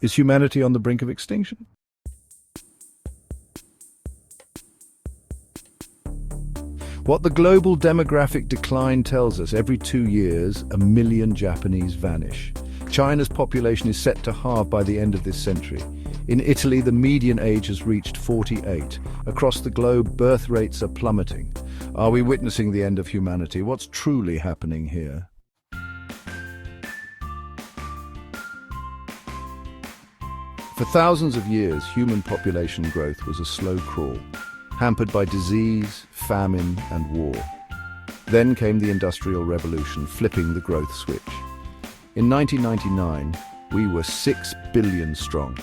Is humanity on the brink of extinction? What the global demographic decline tells us, every 2 years, 1 million Japanese vanish. China's population is set to halve by the end of this century. In Italy, the median age has reached 48. Across the globe, birth rates are plummeting. Are we witnessing the end of humanity? What's truly happening here? For thousands of years, human population growth was a slow crawl, hampered by disease, famine, and war. Then came the Industrial Revolution, flipping the growth switch. In 1999, we were 6 billion strong,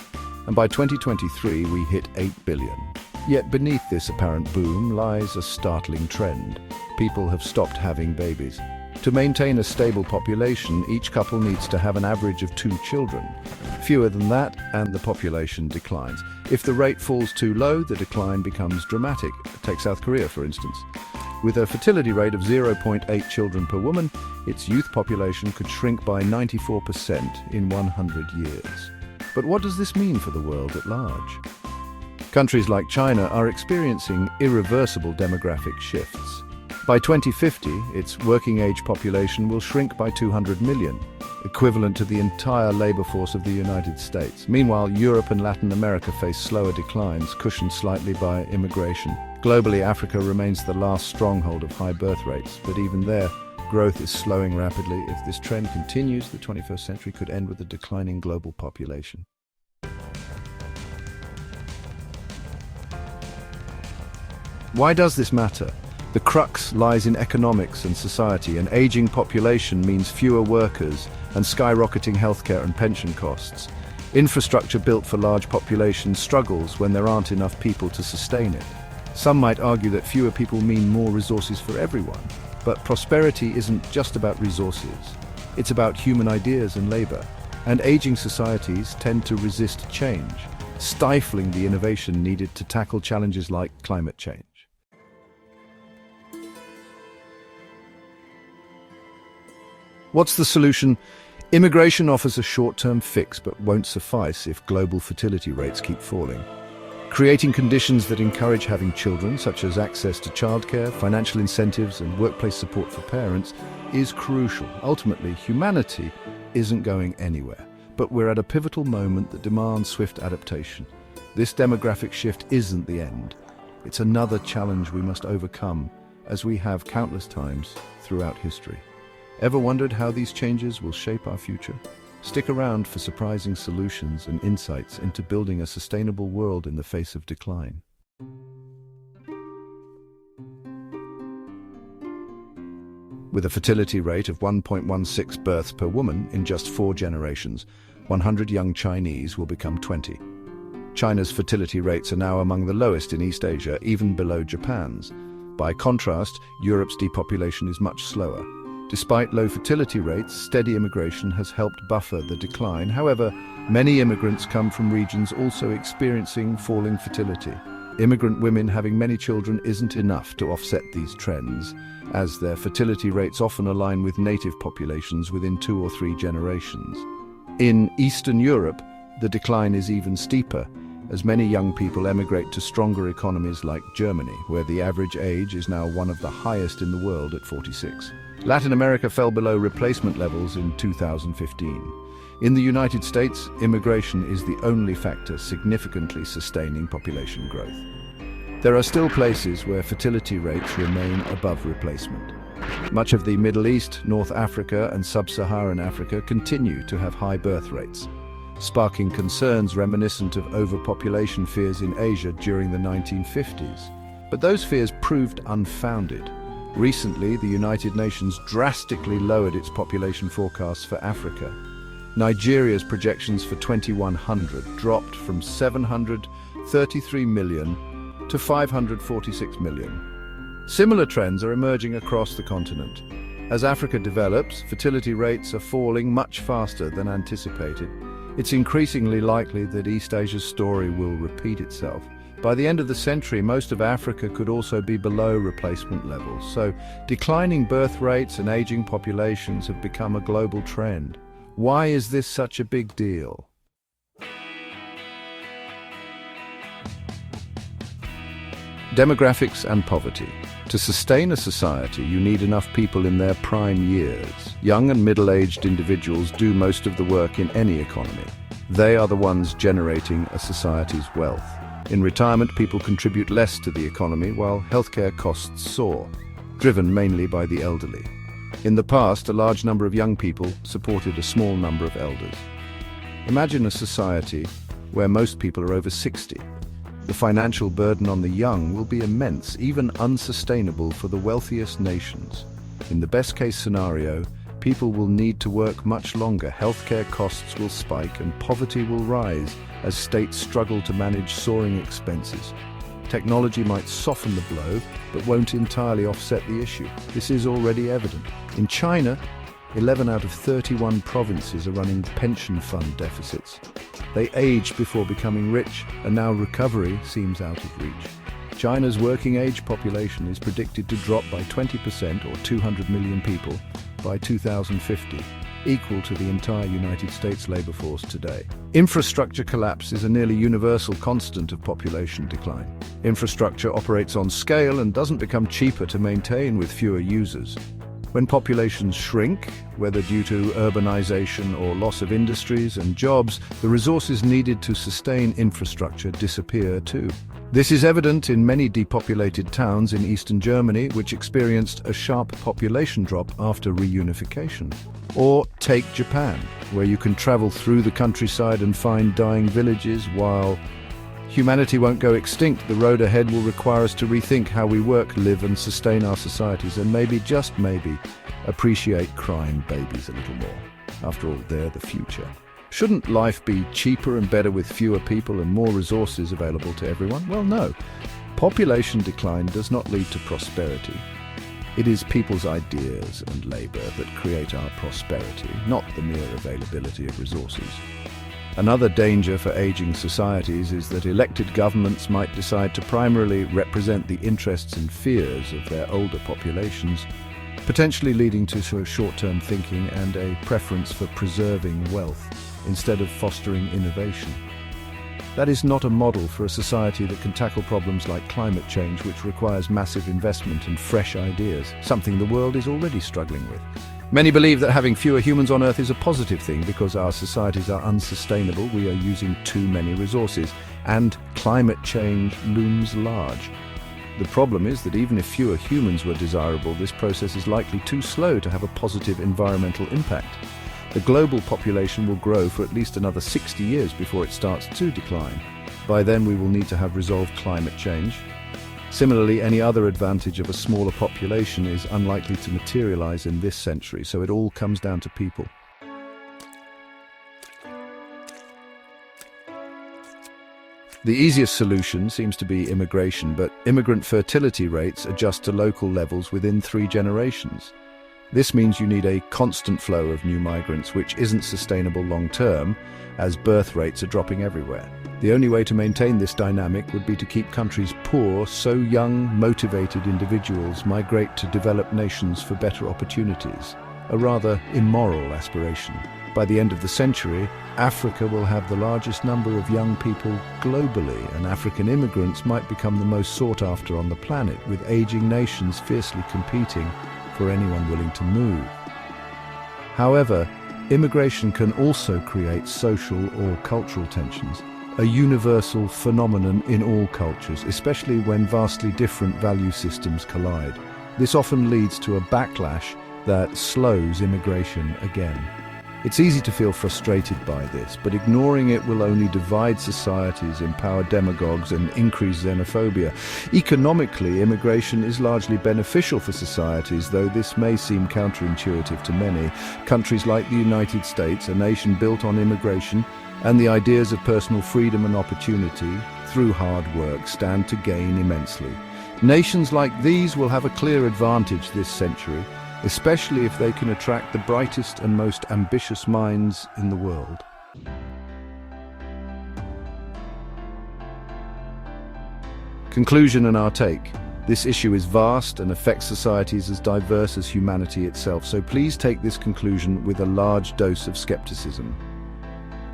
and by 2023 we hit 8 billion. Yet beneath this apparent boom lies a startling trend. People have stopped having babies. To maintain a stable population, each couple needs to have an average of 2 children. Fewer than that, and the population declines. If the rate falls too low, the decline becomes dramatic. Take South Korea, for instance. With a fertility rate of 0.8 children per woman, its youth population could shrink by 94% in 100 years. But what does this mean for the world at large? Countries like China are experiencing irreversible demographic shifts. By 2050, its working-age population will shrink by 200 million, equivalent to the entire labor force of the United States. Meanwhile, Europe and Latin America face slower declines, cushioned slightly by immigration. Globally, Africa remains the last stronghold of high birth rates, but even there, growth is slowing rapidly. If this trend continues, the 21st century could end with a declining global population. Why does this matter? The crux lies in economics and society. An aging population means fewer workers and skyrocketing healthcare and pension costs. Infrastructure built for large populations struggles when there aren't enough people to sustain it. Some might argue that fewer people mean more resources for everyone. But prosperity isn't just about resources. It's about human ideas and labor. And aging societies tend to resist change, stifling the innovation needed to tackle challenges like climate change. What's the solution? Immigration offers a short-term fix but won't suffice if global fertility rates keep falling. Creating conditions that encourage having children, such as access to childcare, financial incentives, and workplace support for parents, is crucial. Ultimately, humanity isn't going anywhere, but we're at a pivotal moment that demands swift adaptation. This demographic shift isn't the end. It's another challenge we must overcome, as we have countless times throughout history. Ever wondered how these changes will shape our future? Stick around for surprising solutions and insights into building a sustainable world in the face of decline. With a fertility rate of 1.16 births per woman in just 4 generations, 100 young Chinese will become 20. China's fertility rates are now among the lowest in East Asia, even below Japan's. By contrast, Europe's depopulation is much slower. Despite low fertility rates, steady immigration has helped buffer the decline. However, many immigrants come from regions also experiencing falling fertility. Immigrant women having many children isn't enough to offset these trends, as their fertility rates often align with native populations within 2 or 3 generations. In Eastern Europe, the decline is even steeper, as many young people emigrate to stronger economies like Germany, where the average age is now one of the highest in the world at 46. Latin America fell below replacement levels in 2015. In the United States, immigration is the only factor significantly sustaining population growth. There are still places where fertility rates remain above replacement. Much of the Middle East, North Africa, and Sub-Saharan Africa continue to have high birth rates, sparking concerns reminiscent of overpopulation fears in Asia during the 1950s. But those fears proved unfounded. Recently, the United Nations drastically lowered its population forecasts for Africa. Nigeria's projections for 2100 dropped from 733 million to 546 million. Similar trends are emerging across the continent. As Africa develops, fertility rates are falling much faster than anticipated. It's increasingly likely that East Asia's story will repeat itself. By the end of the century, most of Africa could also be below replacement levels. So, declining birth rates and aging populations have become a global trend. Why is this such a big deal? Demographics and poverty. To sustain a society, you need enough people in their prime years. Young and middle-aged individuals do most of the work in any economy. They are the ones generating a society's wealth. In retirement, people contribute less to the economy while healthcare costs soar, driven mainly by the elderly. In the past, a large number of young people supported a small number of elders. Imagine a society where most people are over 60. The financial burden on the young will be immense, even unsustainable for the wealthiest nations. In the best-case scenario, people will need to work much longer, healthcare costs will spike, and poverty will rise as states struggle to manage soaring expenses. Technology might soften the blow, but won't entirely offset the issue. This is already evident. In China, 11 out of 31 provinces are running pension fund deficits. They aged before becoming rich, and now recovery seems out of reach. China's working-age population is predicted to drop by 20%, or 200 million people, by 2050, equal to the entire United States labor force today. Infrastructure collapse is a nearly universal constant of population decline. Infrastructure operates on scale and doesn't become cheaper to maintain with fewer users. When populations shrink, whether due to urbanization or loss of industries and jobs, the resources needed to sustain infrastructure disappear too. This is evident in many depopulated towns in eastern Germany, which experienced a sharp population drop after reunification. Or take Japan, where you can travel through the countryside and find dying villages. While humanity won't go extinct, the road ahead will require us to rethink how we work, live and sustain our societies, and maybe, just maybe, appreciate crying babies a little more. After all, they're the future. Shouldn't life be cheaper and better with fewer people and more resources available to everyone? Well, no. Population decline does not lead to prosperity. It is people's ideas and labor that create our prosperity, not the mere availability of resources. Another danger for aging societies is that elected governments might decide to primarily represent the interests and fears of their older populations, potentially leading to short-term thinking and a preference for preserving wealth instead of fostering innovation. That is not a model for a society that can tackle problems like climate change, which requires massive investment and fresh ideas, something the world is already struggling with. Many believe that having fewer humans on Earth is a positive thing because our societies are unsustainable, we are using too many resources, and climate change looms large. The problem is that even if fewer humans were desirable, this process is likely too slow to have a positive environmental impact. The global population will grow for at least another 60 years before it starts to decline. By then we will need to have resolved climate change. Similarly, any other advantage of a smaller population is unlikely to materialize in this century, so it all comes down to people. The easiest solution seems to be immigration, but immigrant fertility rates adjust to local levels within 3 generations. This means you need a constant flow of new migrants, which isn't sustainable long-term, as birth rates are dropping everywhere. The only way to maintain this dynamic would be to keep countries poor so young, motivated individuals migrate to developed nations for better opportunities. A rather immoral aspiration. By the end of the century, Africa will have the largest number of young people globally, and African immigrants might become the most sought after on the planet, with aging nations fiercely competing for anyone willing to move. However, immigration can also create social or cultural tensions, a universal phenomenon in all cultures, especially when vastly different value systems collide. This often leads to a backlash that slows immigration again. It's easy to feel frustrated by this, but ignoring it will only divide societies, empower demagogues, and increase xenophobia. Economically, immigration is largely beneficial for societies, though this may seem counterintuitive to many. Countries like the United States, a nation built on immigration and the ideas of personal freedom and opportunity through hard work, stand to gain immensely. Nations like these will have a clear advantage this century, especially if they can attract the brightest and most ambitious minds in the world. Conclusion and our take. This issue is vast and affects societies as diverse as humanity itself, so please take this conclusion with a large dose of skepticism.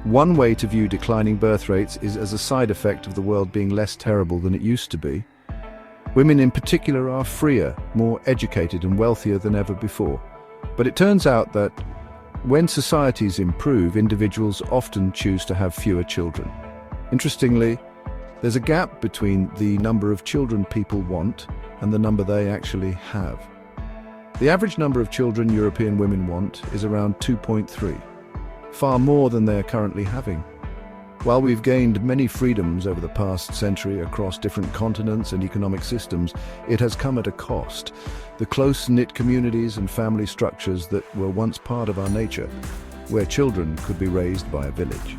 One way to view declining birth rates is as a side effect of the world being less terrible than it used to be. Women in particular are freer, more educated and wealthier than ever before. But it turns out that when societies improve, individuals often choose to have fewer children. Interestingly, there's a gap between the number of children people want and the number they actually have. The average number of children European women want is around 2.3, far more than they are currently having. While we've gained many freedoms over the past century across different continents and economic systems, it has come at a cost. The close-knit communities and family structures that were once part of our nature, where children could be raised by a village.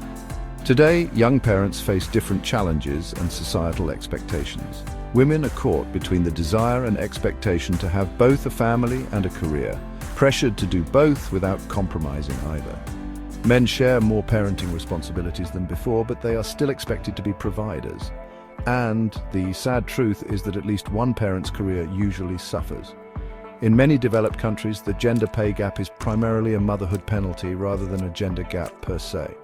Today, young parents face different challenges and societal expectations. Women are caught between the desire and expectation to have both a family and a career, pressured to do both without compromising either. Men share more parenting responsibilities than before, but they are still expected to be providers. And the sad truth is that at least one parent's career usually suffers. In many developed countries, the gender pay gap is primarily a motherhood penalty rather than a gender gap per se.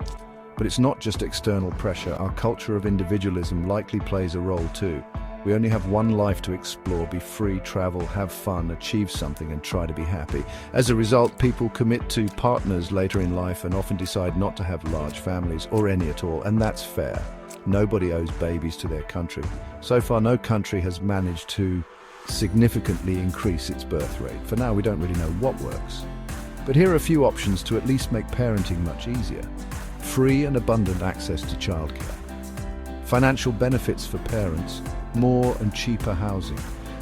But it's not just external pressure. Our culture of individualism likely plays a role too. We only have one life to explore, be free, travel, have fun, achieve something and try to be happy. As a result, people commit to partners later in life and often decide not to have large families or any at all, and that's fair. Nobody owes babies to their country. So far, no country has managed to significantly increase its birth rate. For now, we don't really know what works. But here are a few options to at least make parenting much easier. Free and abundant access to childcare. Financial benefits for parents, more and cheaper housing,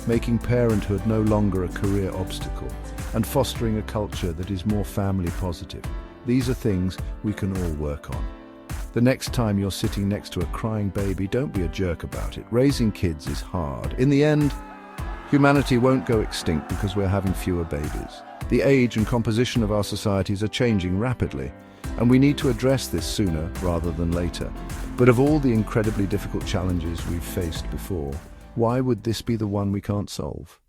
making parenthood no longer a career obstacle, and fostering a culture that is more family positive. These are things we can all work on. The next time you're sitting next to a crying baby, don't be a jerk about it. Raising kids is hard. In the end, humanity won't go extinct because we're having fewer babies. The age and composition of our societies are changing rapidly, and we need to address this sooner rather than later. But of all the incredibly difficult challenges we've faced before, why would this be the one we can't solve?